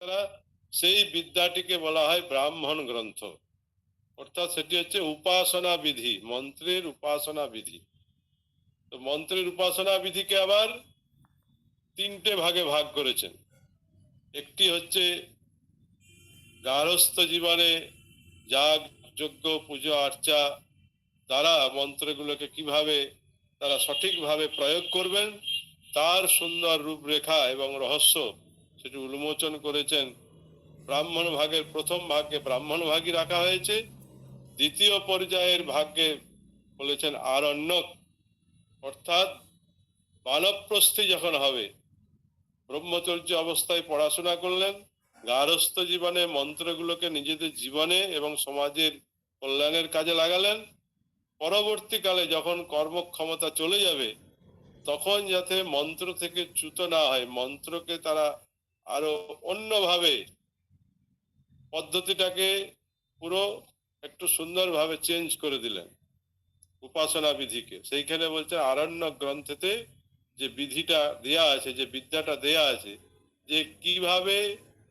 তারা সেই বিদ্যাটিকে বলা হয় ব্রাহ্মণ গ্রন্থ। অর্থাৎ সেটি হচ্ছে উপাসনা বিধি, মন্ত্রের উপাসনা বিধি। তো মন্ত্রের উপাসনা বিধিকে আবার তিনটে ভাগে ভাগ করেছেন। একটি হচ্ছে গার্হস্থ্য জীবনে যাগ যজ্ঞ পুজো আর্চা দ্বারা মন্ত্রগুলোকে কিভাবে তারা সঠিকভাবে প্রয়োগ করবেন তার সুন্দর রূপরেখা এবং রহস্য সেটি উন্মোচন করেছেন। ব্রাহ্মণ ভাগের প্রথম ভাগকে ব্রাহ্মণ ভাগই রাখা হয়েছে, দ্বিতীয় পর্যায়ের ভাগকে বলেছেন আরণ্যক, অর্থাৎ বানপ্রস্থি যখন হবে, ব্রহ্মচর্য অবস্থায় পড়াশোনা করলেন, গার্হস্থ্য জীবনে মন্ত্রগুলোকে নিজেদের জীবনে এবং সমাজের কল্যাণের কাজে লাগালেন, পরবর্তীকালে যখন কর্মক্ষমতা চলে যাবে তখন যাতে মন্ত্র থেকে চ্যুত না হয়, মন্ত্রকে তারা আরো অন্যভাবে পদ্ধতিটাকে পুরো একটু সুন্দরভাবে চেঞ্জ করে দিলেন উপাসনা বিধিকে। সেইখানে বলছে আরণ্যক গ্রন্থেতে যে বিধিটা দেয়া আছে, যে বিদ্যাটা দেয়া আছে, যে কিভাবে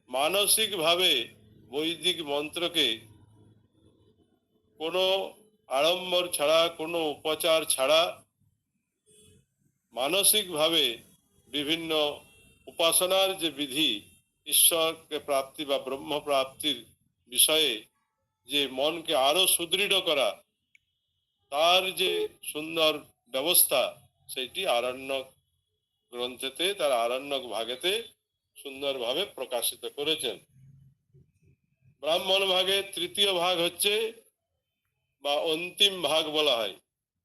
মানসিক ভাবে বৈদিক মন্ত্রকে কোনো আড়ম্বর ছাড়া, কোনো উপচার ছাড়া মানসিক ভাবে বিভিন্ন উপাসনার যে বিধি, ঈশ্বরকে প্রাপ্তি বা ব্রহ্ম প্রাপ্তির বিষয়ে যে মনকে আরো সুদৃঢ় করা, তার যে সুন্দর ব্যবস্থা, সেইটি আরণ্যক গ্রন্থেতে, তার আরণ্যক ভাগেতে সুন্দরভাবে প্রকাশিত করেছেন। ব্রাহ্মণ ভাগের তৃতীয় ভাগ হচ্ছে বা অন্তিম ভাগ বলা হয়,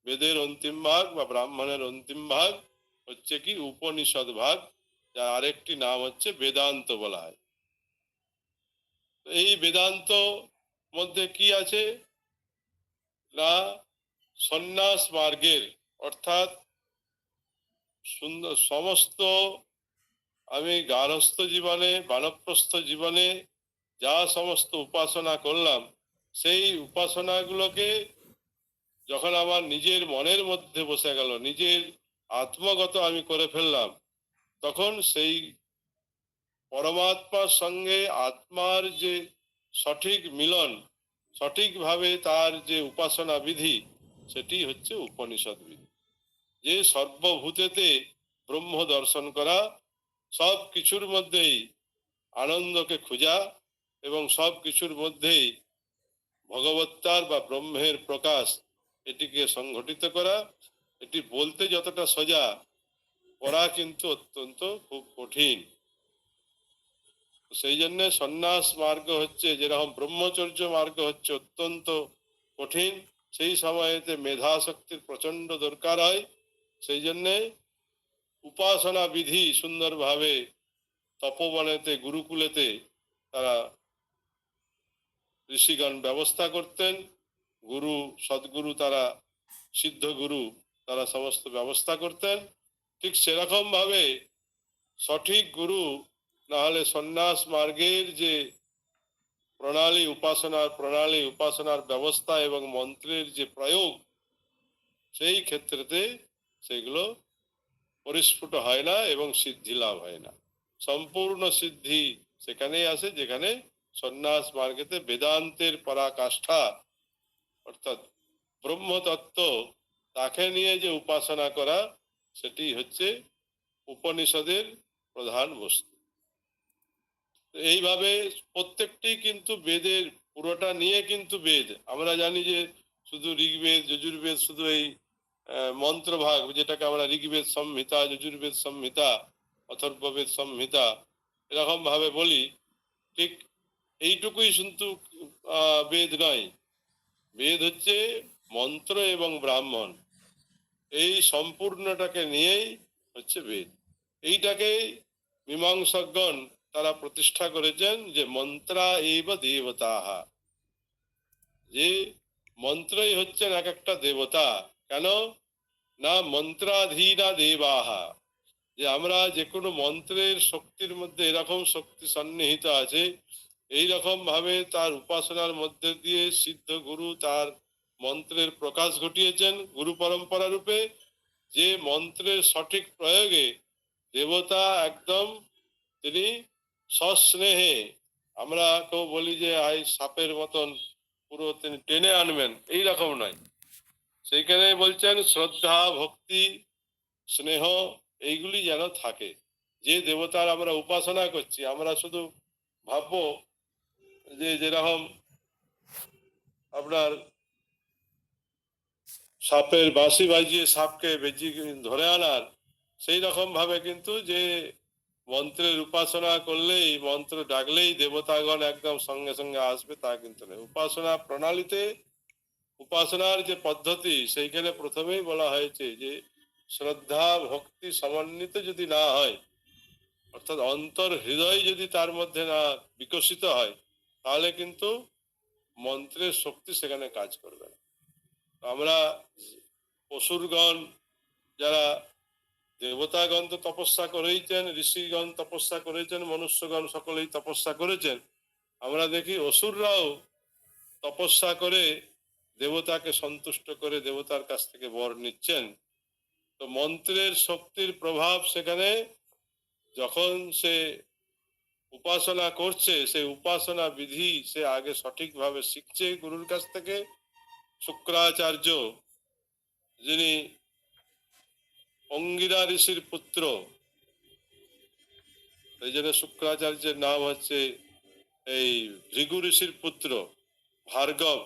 বেদের অন্তিম ভাগ বা ব্রাহ্মণের অন্তিম ভাগ হচ্ছে কি উপনিষদ ভাগ, যার আরেকটি নাম হচ্ছে বেদান্ত বলা হয়। এই বেদান্ত মধ্যে কি আছে না, সন্ন্যাস মার্গের, অর্থাৎ সুন্দর সমস্ত আমি গার্হস্থ্য জীবনে বানপ্রস্থ জীবনে যা সমস্ত উপাসনা করলাম, সেই উপাসনাগুলোকে যখন আমার নিজের মনের মধ্যে বসে গেল, নিজের আত্মগত আমি করে ফেললাম, তখন সেই পরমাত্মার সঙ্গে আত্মার যে সঠিক মিলন, সঠিকভাবে তার যে উপাসনা বিধি, সেটি হচ্ছে উপনিষদ বিধি। যে সর্বভূতেতে ব্রহ্ম দর্শন করা, সব কিছুর মধ্যেই আনন্দকে খোঁজা এবং সব কিছুর মধ্যেই ভগবত্তার বা ব্রহ্মের প্রকাশ, এটিকে সংঘটিত করা। এটি বলতে যতটা সোজা, করা কিন্তু অত্যন্ত খুব কঠিন। সেই জন্য সন্ন্যাস মার্গ হচ্ছে, যেরকম ব্রহ্মচর্য মার্গ হচ্ছে অত্যন্ত কঠিন, সেই সময়তে মেধা শক্তির প্রচন্ড দরকার হয়। সেই জন্যে উপাসনা বিধি সুন্দরভাবে তপবনেতে গুরুকুলেতে তারা ঋষিগণ ব্যবস্থা করতেন, গুরু সদ্গুরু তারা, সিদ্ধ গুরু তারা সমস্ত ব্যবস্থা করতেন। ঠিক সেরকম ভাবে সঠিক গুরু না হলে সন্ন্যাস মার্গের যে প্রণালী উপাসনার ব্যবস্থা এবং মন্ত্রের যে প্রয়োগ, সেই ক্ষেত্রেতে সেগুলো পরিস্ফুট হয় না এবং সিদ্ধি লাভ হয় না। সম্পূর্ণ সিদ্ধি সেখানেই আসে যেখানে সন্ন্যাস মার্গেতে বেদান্তের পরাকাষ্ঠা, অর্থাৎ ব্রহ্মতত্ত্ব, তাকে নিয়ে যে উপাসনা করা, সেটি হচ্ছে উপনিষদের প্রধান বস্তু। এইভাবে প্রত্যেকটি কিন্তু বেদের, পুরোটা নিয়ে কিন্তু বেদ। আমরা জানি যে শুধু ঋগ্বেদ যজুর্বেদ, শুধু এই মন্ত্রভাগ, যেটাকে আমরা ঋগ্বেদ সংহিতা, যজুর্বেদ সংহিতা, অথর্ববেদ সংহিতা এরকম ভাবে বলি, ঠিক এইটুকুই কিন্তু বেদ নয়। বেদ হচ্ছে মন্ত্র এবং ব্রাহ্মণ, এই সম্পূর্ণটাকে নিয়েই হচ্ছে বেদ। এইটাকেই মীমাংসকগণ তারা প্রতিষ্ঠা করেছেন যে মন্ত্রা এব দেবতাহা, যে মন্ত্রই হচ্ছেন এক একটা দেবতা। কেন না, মন্ত্রাধীনা দেবাহা, যে আমরা যে কোনো মন্ত্রের শক্তির মধ্যে এরকম শক্তি সন্নিহিত আছে, এই রকম ভাবে তার উপাসনার মধ্যে দিয়ে সিদ্ধ গুরু তার মন্ত্রের প্রকাশ ঘটিয়েছেন গুরু পরম্পরা রূপে। যে মন্ত্রের সঠিক প্রয়োগে দেবতা একদম তিনি সস্নেহে, আমরা কেউ বলি যে আই সাপের মতন পুরো তিনি টেনে আনবেন, এই রকম নয়। সেইখানে বলছেন শ্রদ্ধা, ভক্তি, স্নেহ, এইগুলি যেন থাকে। যে দেবতার আমরা উপাসনা করছি, আমরা শুধু ভাববো যে যেরকম আপনার সাপের বাঁশি বাজিয়ে সাপকে বেজি ধরে আনার, সেই রকম ভাবে কিন্তু যে মন্ত্রের উপাসনা করলেই, মন্ত্র ডাকলেই দেবতাগণ একদম সঙ্গে সঙ্গে আসবে তা কিন্তু নয়। উপাসনা প্রণালীতে, উপাসনার যে পদ্ধতি, সেইখানে প্রথমেই বলা হয়েছে যে শ্রদ্ধা ভক্তি সমন্বিত যদি না হয়, অর্থাৎ অন্তর হৃদয় যদি তার মধ্যে না বিকশিত হয়, তাহলে কিন্তু মন্ত্রের শক্তি সেখানে কাজ করবে না। আমরা অসুরগণ, যারা দেবতাগণ তো তপস্যা করেইছেন, ঋষিগণ তপস্যা করেছেন, মনুষ্যগণ সকলেই তপস্যা করেছেন। আমরা দেখি অসুররাও তপস্যা করে দেবতাকে সন্তুষ্ট করে দেবতার কাছ থেকে বর নিচ্ছেন। তো মন্ত্রের শক্তির প্রভাব সেখানে, যখন সে উপাসনা করছে, সেই উপাসনা বিধি সে আগে সঠিকভাবে শিখছে গুরুর কাছ থেকে। শুক্রাচার্য, যিনি অঙ্গিরা ঋষির পুত্র, এই জন্য শুক্রাচার্যের নাম হচ্ছে এই ভৃগু ঋষির পুত্র ভার্গব,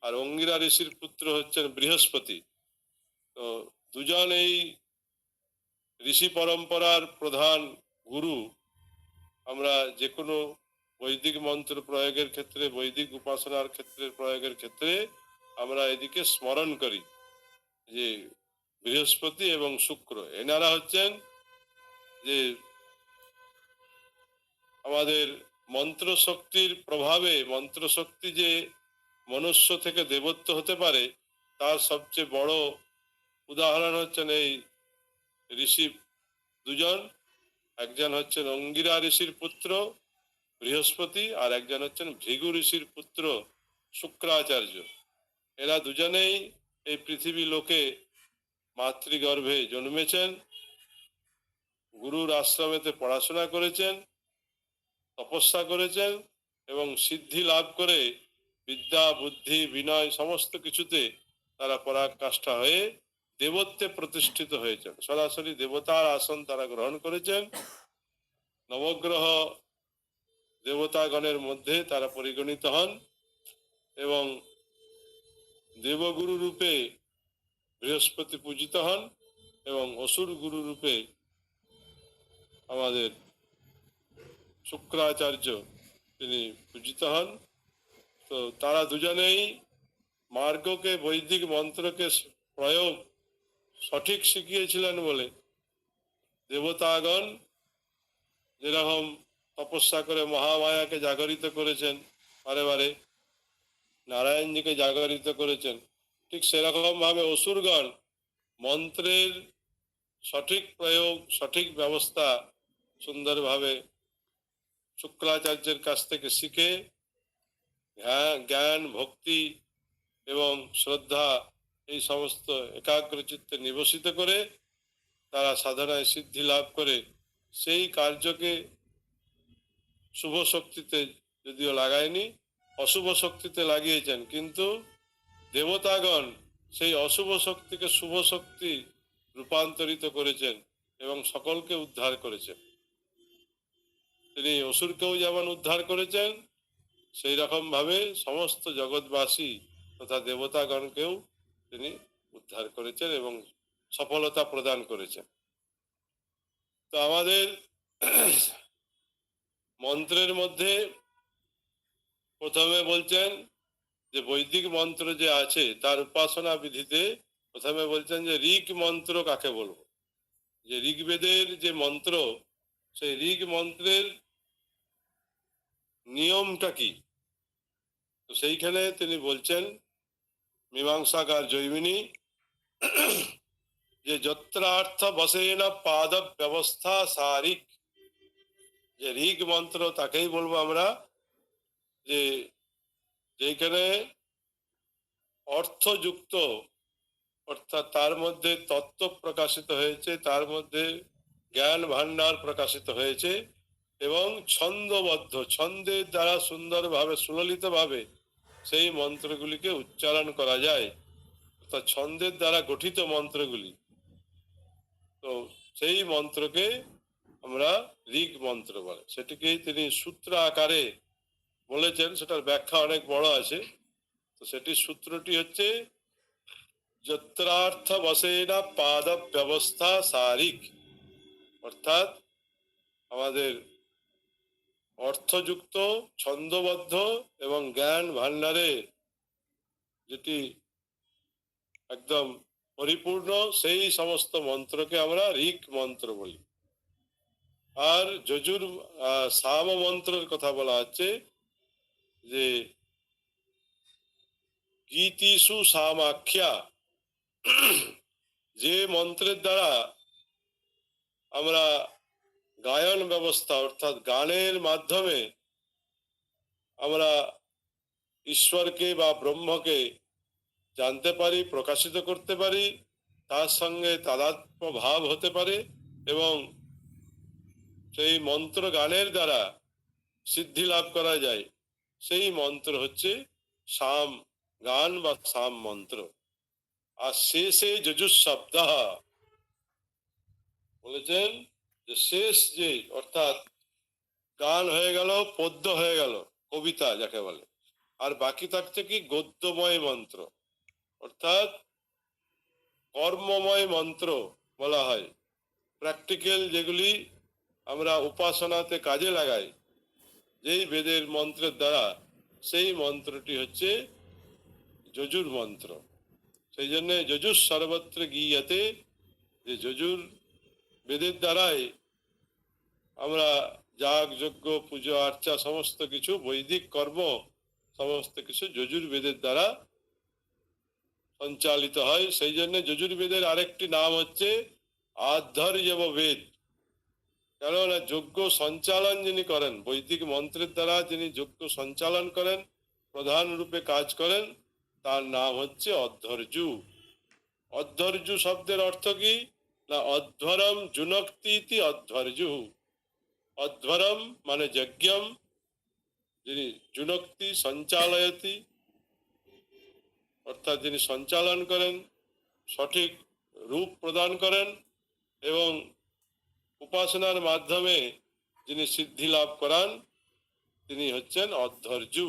আর অঙ্গিরা ঋষির পুত্র হচ্ছেন বৃহস্পতি। তো দুজন এই ঋষি পরম্পরার প্রধান গুরু। আমরা যে কোনো বৈদিক মন্ত্র প্রয়োগের ক্ষেত্রে, বৈদিক উপাসনার ক্ষেত্রে প্রয়োগের ক্ষেত্রে আমরা এদিকে স্মরণ করি যে বৃহস্পতি এবং শুক্র, এনারা হচ্ছেন যে আমাদের মন্ত্র শক্তির প্রভাবে, মন্ত্র শক্তি যে মনুষ্য থেকে দেবত্ব হতে পারে, তার সবচেয়ে বড় উদাহরণ হচ্ছেন এই ঋষি দুজন। একজন হচ্ছেন অঙ্গিরা ঋষির পুত্র বৃহস্পতি, আর একজন হচ্ছেন ভৃগু ঋষির পুত্র শুক্রাচার্য। এরা দুজনেই এই পৃথিবী লোকে মাতৃগর্ভে জন্মেছেন, গুরুর আশ্রমেতে পড়াশোনা করেছেন, তপস্যা করেছেন, এবং সিদ্ধি লাভ করে বিদ্যা বুদ্ধি বিনয় সমস্ত কিছুতে তারা পরাকাষ্ঠা হয়ে দেবত্বে প্রতিষ্ঠিত হয়েছেন। সরাসরি দেবতার আসন তারা গ্রহণ করেছেন। নবগ্রহ দেবতাগণের মধ্যে তারা পরিগণিত হন, এবং দেবগুরু রূপে বৃহস্পতি পূজিত হন, এবং অসুর গুরু রূপে আমাদের শুক্রাচার্য তিনি পূজিত হন। তো তারা দুজনেই মার্গকে, বৈদিক মন্ত্রকে প্রয়োগ সঠিক শিখিয়েছিলেন বলে দেবতাগণ যেরকম তপস্যা করে মহামায়াকে জাগরিত করেছেন, বারে বারে নারায়ণজিকে জাগরিত করেছেন, ঠিক সেরকম ভাবে অসুরগণ মন্ত্রের সঠিক প্রয়োগ, সঠিক ব্যবস্থা সুন্দরভাবে শুক্রাচার্যের কাছ থেকে শিখে জ্ঞান ভক্তি এবং শ্রদ্ধা এই সমস্ত একাগ্রচিত্তে নিবসিত করে তারা সাধনায় সিদ্ধি লাভ করে সেই কার্যকে শুভ শক্তিতে যদিও লাগায়নি, অশুভ শক্তিতে লাগিয়েছেন, কিন্তু দেবতাগণ সেই অশুভ শক্তিকে শুভ শক্তি রূপান্তরিত করেছেন এবং সকলকে উদ্ধার করেছেন। তিনি অসুরকেও যেমন উদ্ধার করেছেন, সেই রকম ভাবে সমস্ত জগৎবাসী তথা দেবতাগণকেও তিনি উদ্ধার করেছেন এবং সফলতা প্রদান করেছেন। তো আমাদের মন্ত্রের মধ্যে প্রথমে বলছেন যে বৈদিক মন্ত্র যে আছে তার উপাসনা বিধিতে প্রথমে বলছেন যে ঋক মন্ত্র কাকে বলবো, যে ঋগ্বেদের যে মন্ত্র, সেই ঋগ মন্ত্রের নিয়মটা কি। তো সেইখানে তিনি বলছেন মীমাংসাকার জৈমিনী যে যত্রার্থ বসেন পাদ ব্যবস্থা সারিক, যে ঋগ মন্ত্র তাকেই বলবো আমরা যে যেখানে অর্থযুক্ত, অর্থাৎ তার মধ্যে তত্ত্ব প্রকাশিত হয়েছে, তার মধ্যে জ্ঞান ভান্ডার প্রকাশিত হয়েছে, এবং ছন্দবদ্ধ, ছন্দের দ্বারা সুন্দরভাবে সুললিতভাবে সেই মন্ত্রগুলিকে উচ্চারণ করা যায়, অর্থাৎ ছন্দের দ্বারা গঠিত মন্ত্রগুলি। তো সেই মন্ত্রকে আমরা ঋগ মন্ত্র বলে। সেটিকেই তিনি সূত্র আকারে বলেছেন, সেটার ব্যাখ্যা অনেক বড় আছে। তো সেটির সূত্রটি হচ্ছে যত্রার্থ বসেনা পাদ ব্যবস্থা সারিক, অর্থাৎ আমাদের অর্থযুক্ত, ছন্দবদ্ধ এবং জ্ঞান ভান্ডারে যেটি একদম পরিপূর্ণ, সেই সমস্ত মন্ত্রকে আমরা ঋক মন্ত্র বলি। আর যজুর সাম মন্ত্রের কথা বলা হচ্ছে যে গীতিষু সামাখ্যা, যে মন্ত্রের দ্বারা আমরা গায়ন ব্যবস্থা অর্থাৎ গানের মাধ্যমে আমরা ঈশ্বরকে বা ব্রহ্মকে জানতে পারি, প্রকাশিত করতে পারি, তার সঙ্গে তাদাত্ম্য ভাব হতে পারে এবং সেই মন্ত্র গানের দ্বারা সিদ্ধি লাভ করা যায়, সেই মন্ত্র হচ্ছে সাম গান বা সাম মন্ত্র। আর শেষে যজুস শব্দ বলেছেন যে শেষ যে, অর্থাৎ গান হয়ে গেল, পদ্য হয়ে গেল, কবিতা যাকে বলে, আর বাকি থাকছে কি গদ্যময় মন্ত্র, অর্থাৎ কর্মময় মন্ত্র বলা হয়। প্র্যাকটিক্যাল যেগুলি আমরা উপাসনাতে কাজে লাগাই, যেই বেদের মন্ত্রের দ্বারা, সেই মন্ত্রটি হচ্ছে যজুর মন্ত্র। সেই জন্য যজুর সর্বত্র গীয়তে, যে যজুর বেদের দ্বারাই আমরা যাগ যজ্ঞ পুজো আর্চা সমস্ত কিছু, বৈদিক কর্ম সমস্ত কিছু যজুর্বেদের দ্বারা সঞ্চালিত হয়। সেই জন্য যজুর্বেদের আরেকটি নাম হচ্ছে আধ্বর্যব বেদ। কেননা যজ্ঞ সঞ্চালন যিনি করেন, বৈদিক মন্ত্রের দ্বারা যিনি যজ্ঞ সঞ্চালন করেন, প্রধান রূপে কাজ করেন, তার নাম হচ্ছে অধ্বর্যু। অধ্বর্যু শব্দের অর্থ কি না, অধ্বরম জুনক্তি ইতি অধ্বর্যু। অধ্বরম মানে যজ্ঞম, যিনি জুনক্তি সঞ্চালয়তি, অর্থাৎ যিনি সঞ্চালন করেন, সঠিক রূপ প্রদান করেন এবং উপাসনার মাধ্যমে যিনি সিদ্ধি লাভ করান, তিনি হচ্ছেন অধ্বর্যু।